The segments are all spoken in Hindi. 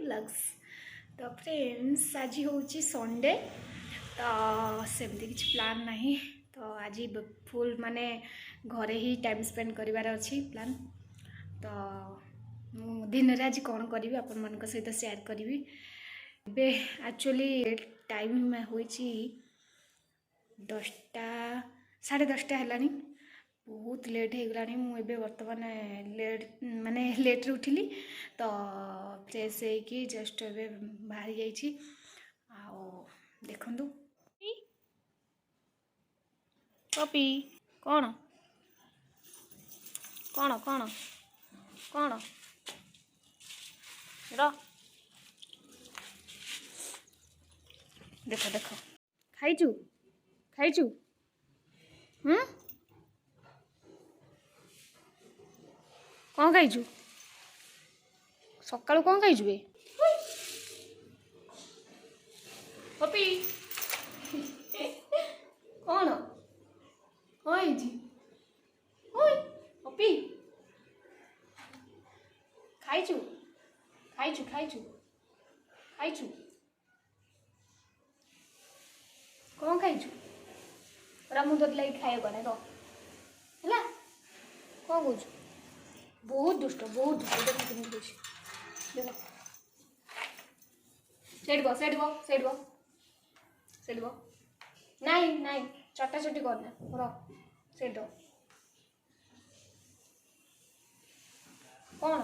व्लॉग्स। तो फ्रेंड्स आज हूँ संडे तो सेमती किसी प्लान नहीं तो आज फुल माने घरे ही टाइम स्पेंड करार अच्छी प्लान। तो दिन में आज कौन करी आपण मान सहित शेयर करी। एक्चुअली टाइम हो 10टा 10:30 है बहुत लेट हो गलानी। मुझे बर्तमान लेट माने लेट रे उठिली तो फ्रेश होगी जस्ट ए बाहरी जाइए। देखु पपी कौन कौन कौन कौन र देख देख खाइचु खाइचु कौन खाइचु सकाळु कौन खाइचु बे पपी कौन कौन पपी खाइचु खाइचु खाइचु खाइचु कौन खाइचु रा मु तोर लगे खाए बने तो है कौन कौच बहुत दुष्ट देखो सेठ बो नहीं नहीं चटा चटी करना र सेठ कौन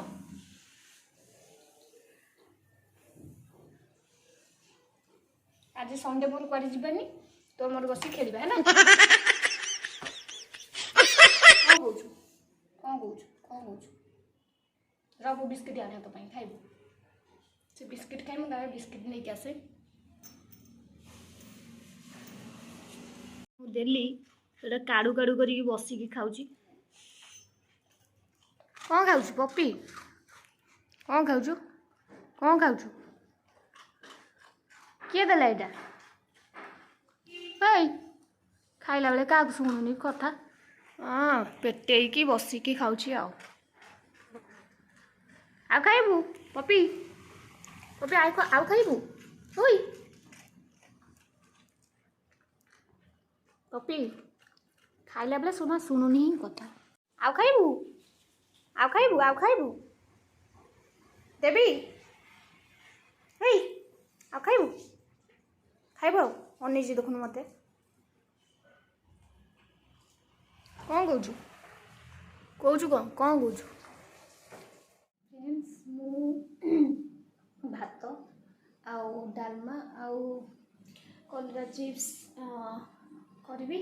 आज संडे मोर कड़े जीवानी तो मोर बस खेल है ना कौन कौच कौन कौच कौन कौच रबो बिस्किट आने तो खाइबू से बिस्किट खाई मुझे बिस्किट नहीं आसे देली काड़ू काड़ू कर बसिकी खाऊची कौन खाऊ पपी कौन खाऊ कौन खाऊ किए देला यहाँ खाइला बेले क्या शुणुनी कथा हाँ पेटेकी बसिकी खाऊची आ खाइबू पपी पपी आउ खाइबू ओई पपी खाइला बेले सुना शुणुनी ही कथा आउ खाइबू आउ खाइबू आउ खाइबू देवी हे आउ खाइबू खाइबू अनेजी देखुन मत कौन कौचु कौचु कौन कौन कौचु फ्रेंड्स मु भात आउ डालमा आउ कलरा चिप्स करी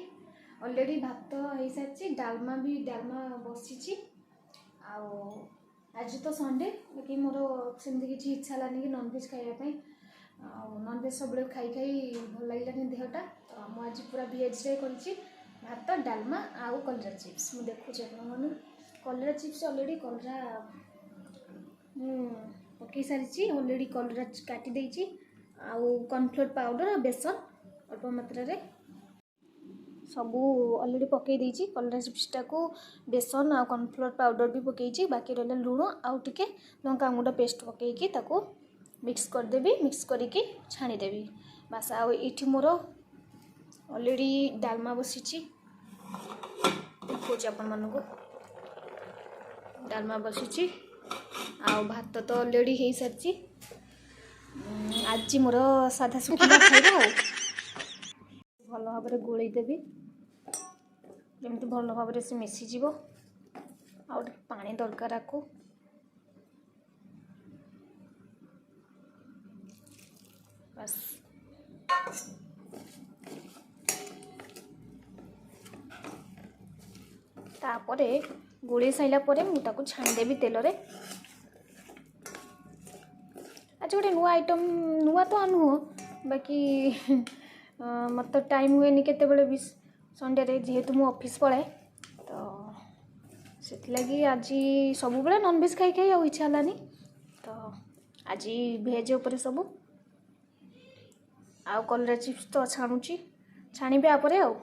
ऑलरेडी भात हो सारी डालमा भी डालमा बसी आज तो संडे लेकिन मोर सेमती किसी इच्छा लानी कि नॉनवेज खाइबापी नॉनवेज सब खाई खाई भल लगे देहटा तो मुझे पूरा भेज रे कर भात डालमा आउ कलरा चिप्स मुझे देखुचे आप कलरा चिप्स ऑलरेडी कलरा पकई सारी ऑलरेडी कलरा काटी देछि आउ कॉर्नफ्लोर पाउडर बेसन अल्प मात्रा रे सबू ऑलरेडी पकई देछि कलरा चिप्सटा को बेसन आ कॉर्नफ्लोर पाउडर भी पकई बाकी रहा लुण आउ टिके लंका गुंडा पेस्ट पकईकी ताको मिक्स करदेवी मिक्स करके छाणीदेवी बास आउ ये मोर ऑलरेडी डालमा बसी देखो आपण मानक डालमा बसी आउ भात तो ऑलरेडी हो सारी आज मोर साधा सुखा खाइबा भल भाव में गोलैदेवी जमी भल भाव से मिसीज आउ पानी दरकार आपको बस तापरे गोले साइला परे मुझे छाणीदेवी तेल रे आज गोटे नुआ आइटम नुआ तो नुह बाकी मत टाइम हुए केते भी संडे रे जेहेतु मु ऑफिस पड़े तो से लगी आज सब बेले नॉनवेज खाई खाई आ इच्छा हलानी तो आज भेज उपर सब आउ कलरा चिप्स तो छाणुची छाणीबे आपरे आउ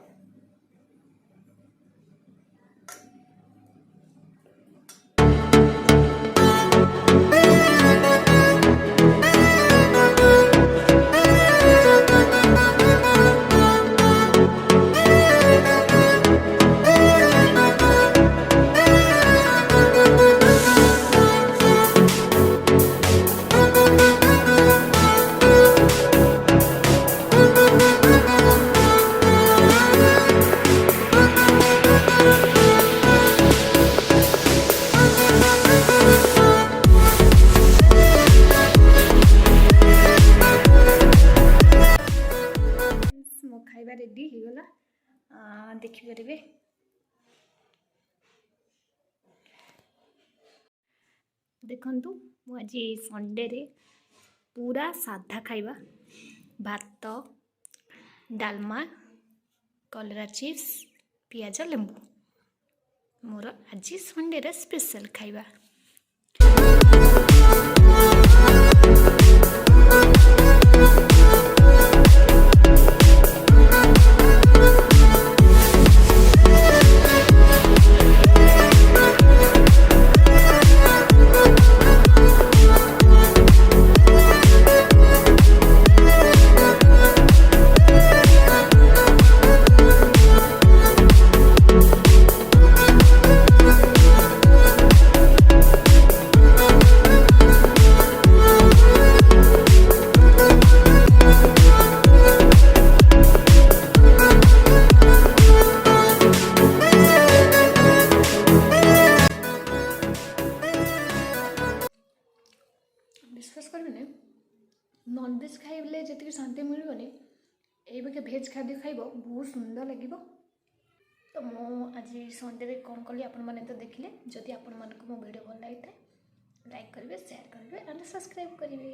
ଦେଖିପାରିବେ। ଦେଖନ୍ତୁ ମୁଁ ଆଜି ସଣ୍ଡେରେ ପୁରା ସାଧା ଖାଇବା, ଭାତ, ଡାଲମା, କଲରା ଚିପ୍ସ, ପିଆଜ ଲେମ୍ବୁ ମୋର ଆଜି ସଣ୍ଡେରେ ସ୍ପେଶାଲ ଖାଇବା। ବିଶ୍ୱାସ କରିବେନି, ନନଭେଜ୍ ଖାଇଲେ ଯେତିକି ଶାନ୍ତି ମିଳିବନି ଏଇବାକି ଭେଜ୍ ଖାଦ୍ୟ ଖାଇବ ବହୁତ ସୁନ୍ଦର ଲାଗିବ। ତ ମୁଁ ଆଜି ସଣ୍ଡେରେ କ'ଣ କଲି ଆପଣମାନେ ତ ଦେଖିଲେ। ଯଦି ଆପଣମାନଙ୍କୁ ମୋ ଭିଡ଼ିଓ ଭଲ ଲାଗିଥାଏ ଲାଇକ୍ କରିବେ, ସେୟାର କରିବେ ଆଣ୍ଡ ସବସ୍କ୍ରାଇବ୍ କରିବେ।